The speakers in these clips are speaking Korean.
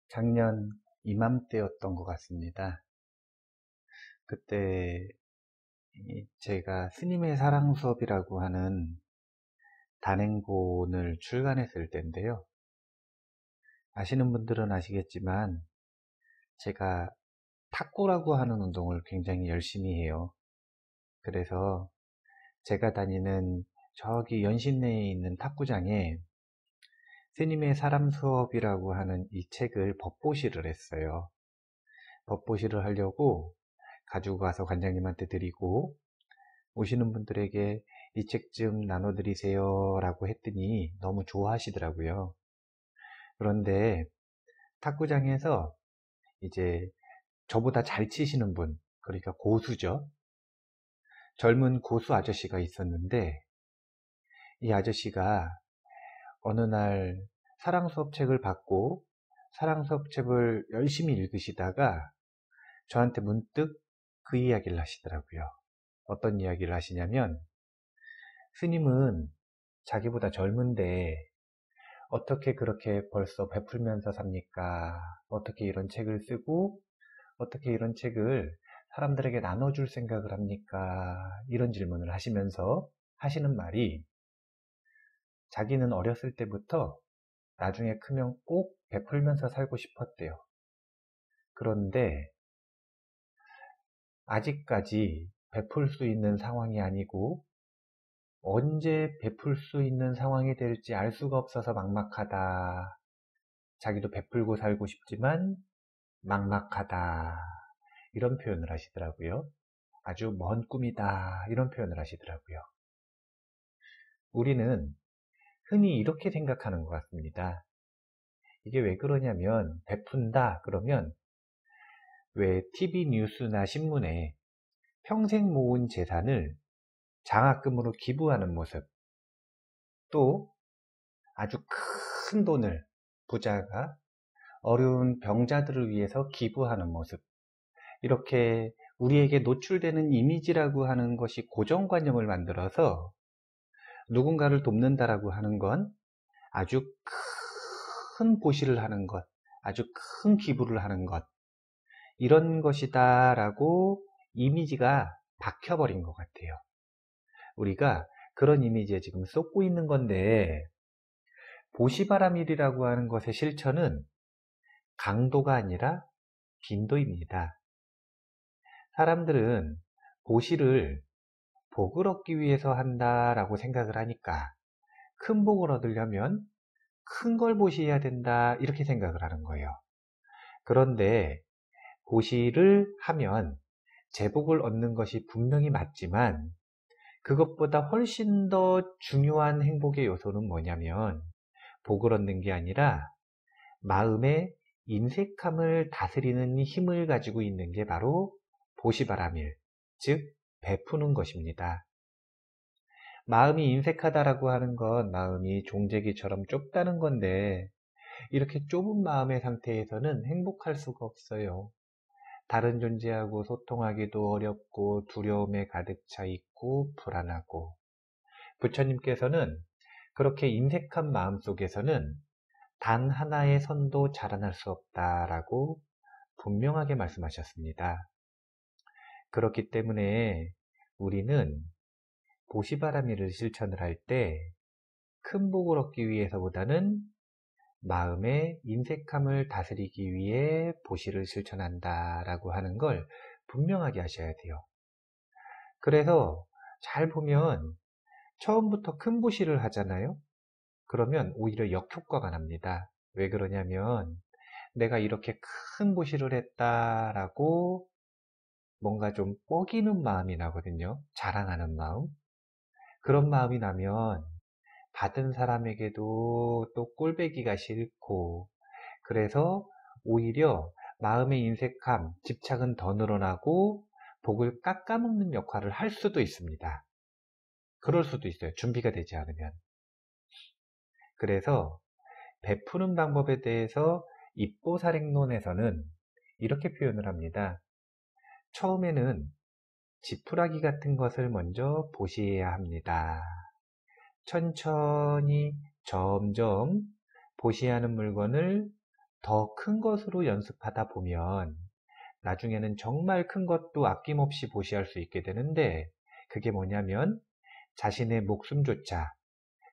작년 이맘때였던 것 같습니다. 그때 제가 스님의 사랑 수업이라고 하는 단행본을 출간했을 때인데요. 아시는 분들은 아시겠지만 제가 탁구라고 하는 운동을 굉장히 열심히 해요. 그래서 제가 다니는 저기 연신내에 있는 탁구장에 스님의 사랑 수업이라고 하는 이 책을 법보시를 했어요. 법보시를 하려고 가지고 가서 관장님한테 드리고 오시는 분들에게 이 책 좀 나눠드리세요 라고 했더니 너무 좋아하시더라고요. 그런데 탁구장에서 이제 저보다 잘 치시는 분, 그러니까 고수죠. 젊은 고수 아저씨가 있었는데 이 아저씨가 어느 날 사랑 수업 책을 받고 사랑 수업 책을 열심히 읽으시다가 저한테 문득 그 이야기를 하시더라고요. 어떤 이야기를 하시냐면 스님은 자기보다 젊은데 어떻게 그렇게 벌써 베풀면서 삽니까? 어떻게 이런 책을 쓰고 어떻게 이런 책을 사람들에게 나눠줄 생각을 합니까? 이런 질문을 하시면서 하시는 말이 자기는 어렸을 때부터 나중에 크면 꼭 베풀면서 살고 싶었대요. 그런데 아직까지 베풀 수 있는 상황이 아니고 언제 베풀 수 있는 상황이 될지 알 수가 없어서 막막하다. 자기도 베풀고 살고 싶지만 막막하다. 이런 표현을 하시더라고요. 아주 먼 꿈이다. 이런 표현을 하시더라고요. 우리는 흔히 이렇게 생각하는 것 같습니다. 이게 왜 그러냐면 베푼다 그러면 왜 TV 뉴스나 신문에 평생 모은 재산을 장학금으로 기부하는 모습, 또 아주 큰 돈을 부자가 어려운 병자들을 위해서 기부하는 모습, 이렇게 우리에게 노출되는 이미지라고 하는 것이 고정관념을 만들어서 누군가를 돕는다라고 하는 건 아주 큰 보시를 하는 것, 아주 큰 기부를 하는 것, 이런 것이다 라고 이미지가 박혀버린 것 같아요. 우리가 그런 이미지에 지금 쏟고 있는 건데, 보시바라밀이라고 하는 것의 실천은 강도가 아니라 빈도입니다. 사람들은 보시를 복을 얻기 위해서 한다라고 생각을 하니까 큰 복을 얻으려면 큰 걸 보시해야 된다 이렇게 생각을 하는 거예요. 그런데 보시를 하면 제복을 얻는 것이 분명히 맞지만 그것보다 훨씬 더 중요한 행복의 요소는 뭐냐면 복을 얻는 게 아니라 마음의 인색함을 다스리는 힘을 가지고 있는 게 바로 보시바라밀, 즉 베푸는 것입니다. 마음이 인색하다라고 하는 건 마음이 종재기처럼 좁다는 건데 이렇게 좁은 마음의 상태에서는 행복할 수가 없어요. 다른 존재하고 소통하기도 어렵고 두려움에 가득 차 있고 불안하고 부처님께서는 그렇게 인색한 마음 속에서는 단 하나의 선도 자라날 수 없다라고 분명하게 말씀하셨습니다. 그렇기 때문에 우리는 보시바라밀을 실천을 할 때 큰 복을 얻기 위해서보다는 마음의 인색함을 다스리기 위해 보시를 실천한다라고 하는 걸 분명하게 하셔야 돼요. 그래서 잘 보면 처음부터 큰 보시를 하잖아요. 그러면 오히려 역효과가 납니다. 왜 그러냐면 내가 이렇게 큰 보시를 했다라고 뭔가 좀 뻐기는 마음이 나거든요. 자랑하는 마음. 그런 마음이 나면 받은 사람에게도 또 꼴배기가 싫고 그래서 오히려 마음의 인색함, 집착은 더 늘어나고 복을 깎아먹는 역할을 할 수도 있습니다. 그럴 수도 있어요. 준비가 되지 않으면. 그래서 베푸는 방법에 대해서 입보살행론에서는 이렇게 표현을 합니다. 처음에는 지푸라기 같은 것을 먼저 보시해야 합니다. 천천히 점점 보시하는 물건을 더 큰 것으로 연습하다 보면 나중에는 정말 큰 것도 아낌없이 보시할 수 있게 되는데, 그게 뭐냐면 자신의 목숨조차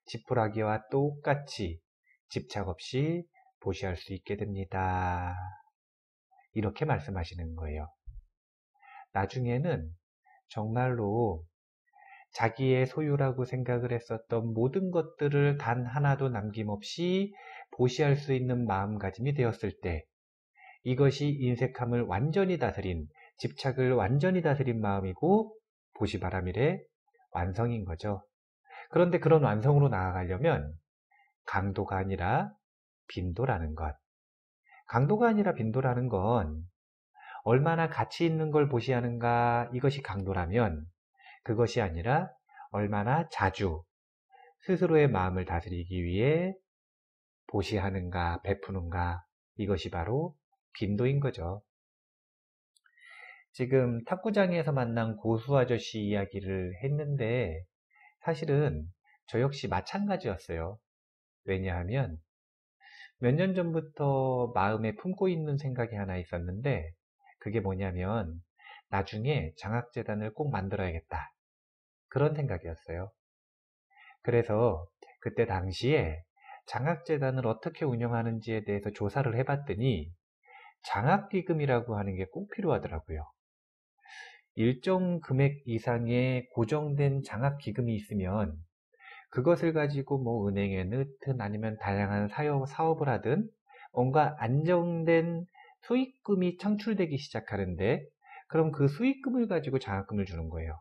지푸라기와 똑같이 집착 없이 보시할 수 있게 됩니다. 이렇게 말씀하시는 거예요. 나중에는 정말로 자기의 소유라고 생각을 했었던 모든 것들을 단 하나도 남김없이 보시할 수 있는 마음가짐이 되었을 때, 이것이 인색함을 완전히 다스린, 집착을 완전히 다스린 마음이고 보시바라밀의 완성인 거죠. 그런데 그런 완성으로 나아가려면 강도가 아니라 빈도라는 것. 강도가 아니라 빈도라는 건 얼마나 가치 있는 걸 보시하는가, 이것이 강도라면, 그것이 아니라 얼마나 자주 스스로의 마음을 다스리기 위해 보시하는가, 베푸는가, 이것이 바로 빈도인 거죠. 지금 탁구장에서 만난 고수 아저씨 이야기를 했는데, 사실은 저 역시 마찬가지였어요. 왜냐하면 몇 년 전부터 마음에 품고 있는 생각이 하나 있었는데, 그게 뭐냐면 나중에 장학재단을 꼭 만들어야겠다, 그런 생각이었어요. 그래서 그때 당시에 장학재단을 어떻게 운영하는지에 대해서 조사를 해봤더니 장학기금이라고 하는 게 꼭 필요하더라고요. 일정 금액 이상의 고정된 장학기금이 있으면 그것을 가지고 뭐 은행에 넣든 아니면 다양한 사업을 하든 뭔가 안정된 수익금이 창출되기 시작하는데, 그럼 그 수익금을 가지고 장학금을 주는 거예요.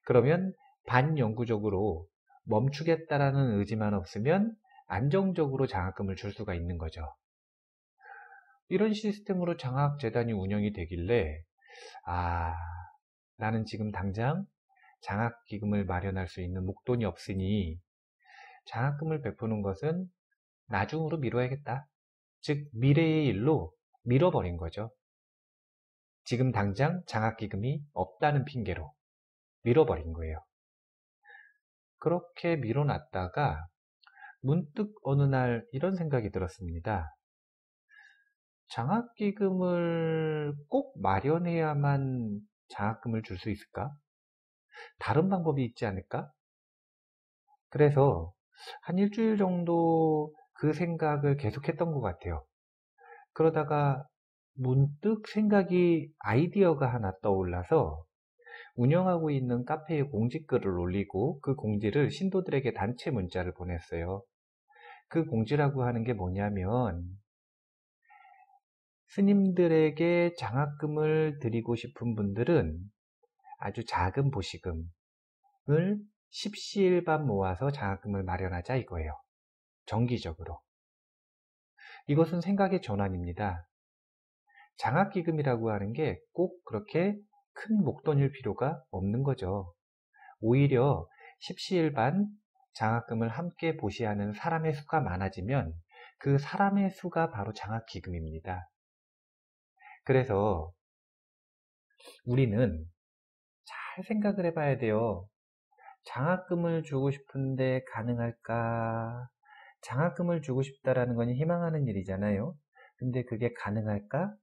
그러면 반영구적으로 멈추겠다라는 의지만 없으면 안정적으로 장학금을 줄 수가 있는 거죠. 이런 시스템으로 장학재단이 운영이 되길래, 아, 나는 지금 당장 장학기금을 마련할 수 있는 목돈이 없으니 장학금을 베푸는 것은 나중으로 미뤄야겠다. 즉 미래의 일로 밀어버린 거죠. 지금 당장 장학기금이 없다는 핑계로 밀어버린 거예요. 그렇게 밀어놨다가 문득 어느 날 이런 생각이 들었습니다. 장학기금을 꼭 마련해야만 장학금을 줄 수 있을까? 다른 방법이 있지 않을까? 그래서 한 일주일 정도 그 생각을 계속했던 것 같아요. 그러다가 문득 아이디어가 하나 떠올라서 운영하고 있는 카페에 공지글을 올리고 그 공지를 신도들에게 단체 문자를 보냈어요. 그 공지라고 하는 게 뭐냐면, 스님들에게 장학금을 드리고 싶은 분들은 아주 작은 보시금을 십시일반 모아서 장학금을 마련하자, 이거예요. 정기적으로. 이것은 생각의 전환입니다. 장학기금이라고 하는 게 꼭 그렇게 큰 목돈일 필요가 없는 거죠. 오히려 십시일반 장학금을 함께 보시하는 사람의 수가 많아지면 그 사람의 수가 바로 장학기금입니다. 그래서 우리는 잘 생각을 해봐야 돼요. 장학금을 주고 싶은데 가능할까? 장학금을 주고 싶다라는 건 희망하는 일이잖아요. 근데 그게 가능할까?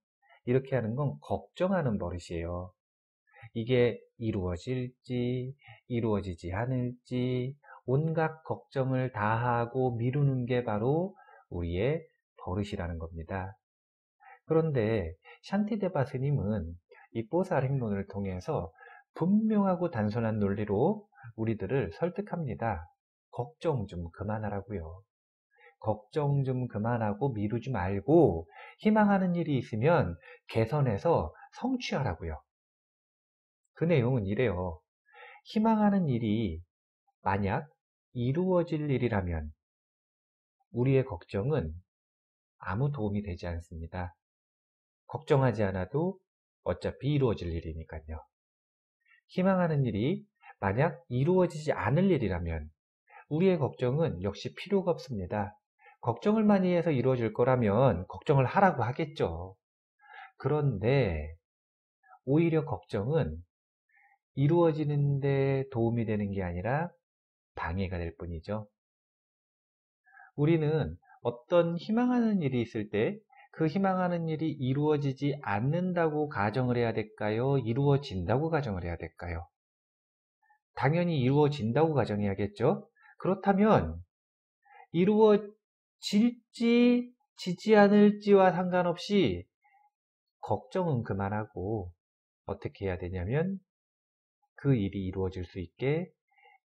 이렇게 하는 건 걱정하는 버릇이에요. 이게 이루어질지, 이루어지지 않을지, 온갖 걱정을 다하고 미루는 게 바로 우리의 버릇이라는 겁니다. 그런데 샨티데바 스님은 이 뽀살 행론을 통해서 분명하고 단순한 논리로 우리들을 설득합니다. 걱정 좀 그만하라고요. 걱정 좀 그만하고 미루지 말고 희망하는 일이 있으면 개선해서 성취하라고요. 그 내용은 이래요. 희망하는 일이 만약 이루어질 일이라면 우리의 걱정은 아무 도움이 되지 않습니다. 걱정하지 않아도 어차피 이루어질 일이니까요. 희망하는 일이 만약 이루어지지 않을 일이라면 우리의 걱정은 역시 필요가 없습니다. 걱정을 많이 해서 이루어질 거라면 걱정을 하라고 하겠죠. 그런데 오히려 걱정은 이루어지는데 도움이 되는 게 아니라 방해가 될 뿐이죠. 우리는 어떤 희망하는 일이 있을 때 그 희망하는 일이 이루어지지 않는다고 가정을 해야 될까요? 이루어진다고 가정을 해야 될까요? 당연히 이루어진다고 가정해야겠죠? 그렇다면 이루어질지 지지 않을지와 상관없이 걱정은 그만하고 어떻게 해야 되냐면 그 일이 이루어질 수 있게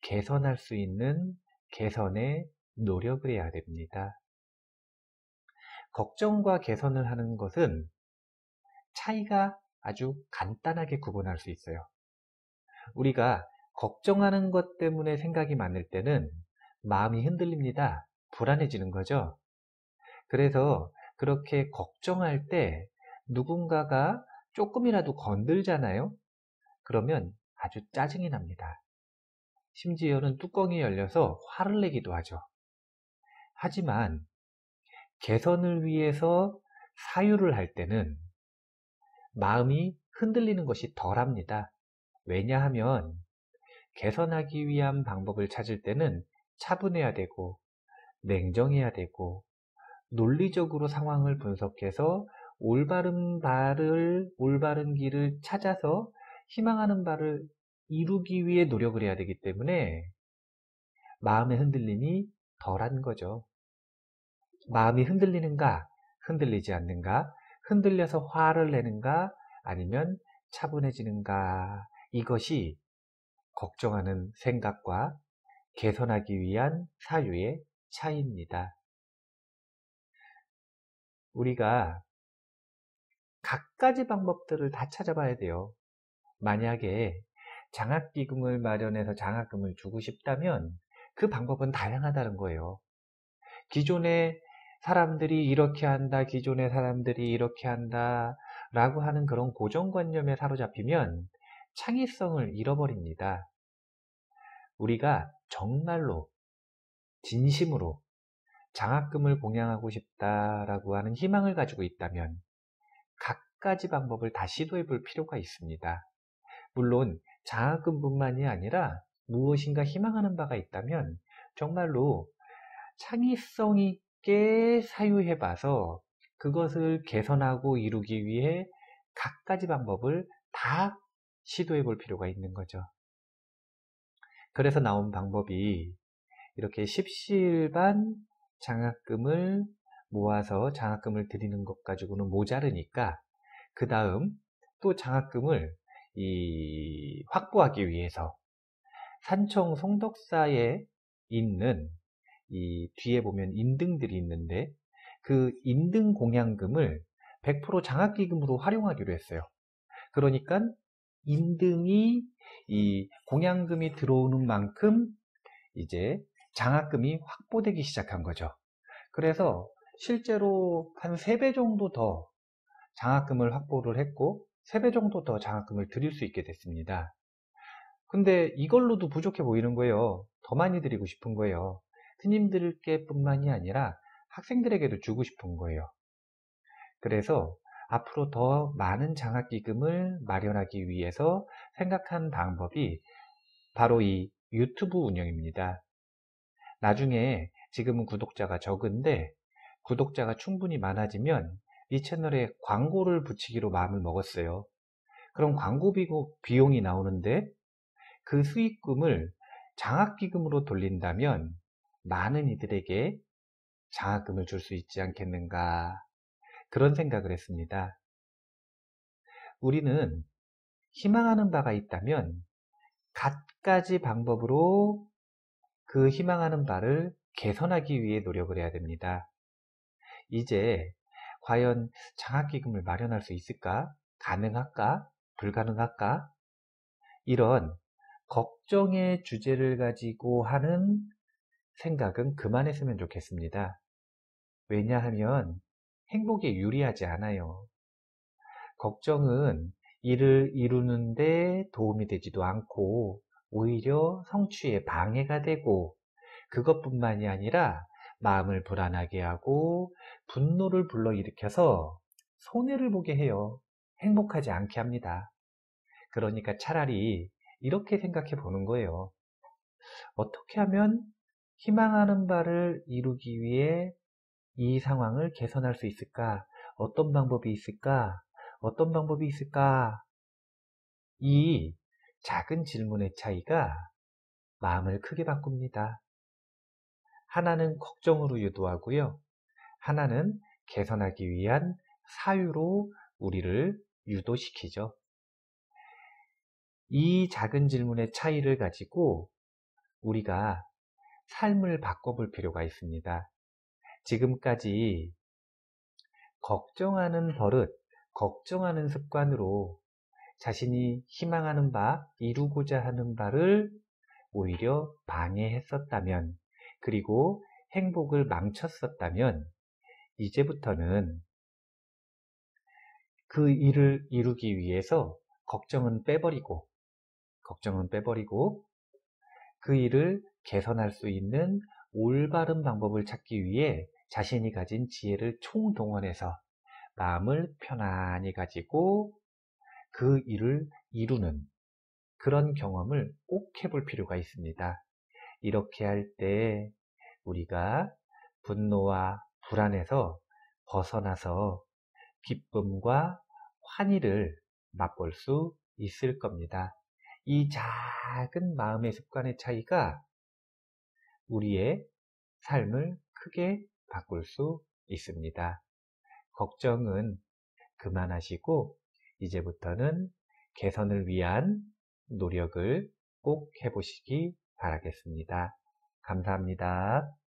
개선할 수 있는 개선에 노력을 해야 됩니다. 걱정과 개선을 하는 것은 차이가 아주 간단하게 구분할 수 있어요. 우리가 걱정하는 것 때문에 생각이 많을 때는 마음이 흔들립니다. 불안해지는 거죠. 그래서 그렇게 걱정할 때 누군가가 조금이라도 건들잖아요. 그러면 아주 짜증이 납니다. 심지어는 뚜껑이 열려서 화를 내기도 하죠. 하지만 개선을 위해서 사유를 할 때는 마음이 흔들리는 것이 덜합니다. 왜냐하면 개선하기 위한 방법을 찾을 때는 차분해야 되고 냉정해야 되고 논리적으로 상황을 분석해서 올바른 길을 찾아서 희망하는 바를 이루기 위해 노력을 해야 되기 때문에 마음의 흔들림이 덜한 거죠. 마음이 흔들리는가, 흔들리지 않는가, 흔들려서 화를 내는가, 아니면 차분해지는가, 이것이 걱정하는 생각과 개선하기 위한 사유의 차이입니다. 우리가 갖가지 방법들을 다 찾아봐야 돼요. 만약에 장학기금을 마련해서 장학금을 주고 싶다면 그 방법은 다양하다는 거예요. 기존의 사람들이 이렇게 한다, 기존의 사람들이 이렇게 한다 라고 하는 그런 고정관념에 사로잡히면 창의성을 잃어버립니다. 우리가 정말로 진심으로 장학금을 봉양하고 싶다라고 하는 희망을 가지고 있다면 갖가지 방법을 다 시도해 볼 필요가 있습니다. 물론 장학금뿐만이 아니라 무엇인가 희망하는 바가 있다면 정말로 창의성 있게 사유해 봐서 그것을 개선하고 이루기 위해 갖가지 방법을 다 시도해 볼 필요가 있는 거죠. 그래서 나온 방법이 이렇게 십시일반 장학금을 모아서 장학금을 드리는 것 가지고는 모자르니까 그 다음 또 장학금을 확보하기 위해서 산청 송덕사에 있는 이 뒤에 보면 인등들이 있는데 그 인등 공양금을 100% 장학기금으로 활용하기로 했어요. 그러니까 인등이 이 공양금이 들어오는 만큼 이제 장학금이 확보되기 시작한 거죠. 그래서 실제로 한 3배 정도 더 장학금을 확보를 했고 3배 정도 더 장학금을 드릴 수 있게 됐습니다. 근데 이걸로도 부족해 보이는 거예요. 더 많이 드리고 싶은 거예요. 스님들께 뿐만이 아니라 학생들에게도 주고 싶은 거예요. 그래서 앞으로 더 많은 장학기금을 마련하기 위해서 생각한 방법이 바로 이 유튜브 운영입니다. 나중에 지금은 구독자가 적은데 구독자가 충분히 많아지면 이 채널에 광고를 붙이기로 마음을 먹었어요. 그럼 광고 비용이 나오는데 그 수익금을 장학기금으로 돌린다면 많은 이들에게 장학금을 줄 수 있지 않겠는가 그런 생각을 했습니다. 우리는 희망하는 바가 있다면 갖가지 방법으로 그 희망하는 바를 개선하기 위해 노력을 해야 됩니다. 이제 과연 장학기금을 마련할 수 있을까? 가능할까? 불가능할까? 이런 걱정의 주제를 가지고 하는 생각은 그만했으면 좋겠습니다. 왜냐하면 행복에 유리하지 않아요. 걱정은 일을 이루는데 도움이 되지도 않고 오히려 성취에 방해가 되고 그것뿐만이 아니라 마음을 불안하게 하고 분노를 불러일으켜서 손해를 보게 해요. 행복하지 않게 합니다. 그러니까 차라리 이렇게 생각해 보는 거예요. 어떻게 하면 희망하는 바를 이루기 위해 이 상황을 개선할 수 있을까? 어떤 방법이 있을까? 어떤 방법이 있을까? 이 작은 질문의 차이가 마음을 크게 바꿉니다. 하나는 걱정으로 유도하고요. 하나는 개선하기 위한 사유로 우리를 유도시키죠. 이 작은 질문의 차이를 가지고 우리가 삶을 바꿔볼 필요가 있습니다. 지금까지 걱정하는 버릇, 걱정하는 습관으로 자신이 희망하는 바, 이루고자 하는 바를 오히려 방해했었다면, 그리고 행복을 망쳤었다면, 이제부터는 그 일을 이루기 위해서 걱정은 빼버리고, 그 일을 개선할 수 있는 올바른 방법을 찾기 위해 자신이 가진 지혜를 총동원해서 마음을 편안히 가지고 그 일을 이루는 그런 경험을 꼭 해볼 필요가 있습니다. 이렇게 할 때 우리가 분노와 불안에서 벗어나서 기쁨과 환희를 맛볼 수 있을 겁니다. 이 작은 마음의 습관의 차이가 우리의 삶을 크게 바꿀 수 있습니다. 걱정은 그만하시고 이제부터는 개선을 위한 노력을 꼭 해보시기 바라겠습니다. 감사합니다.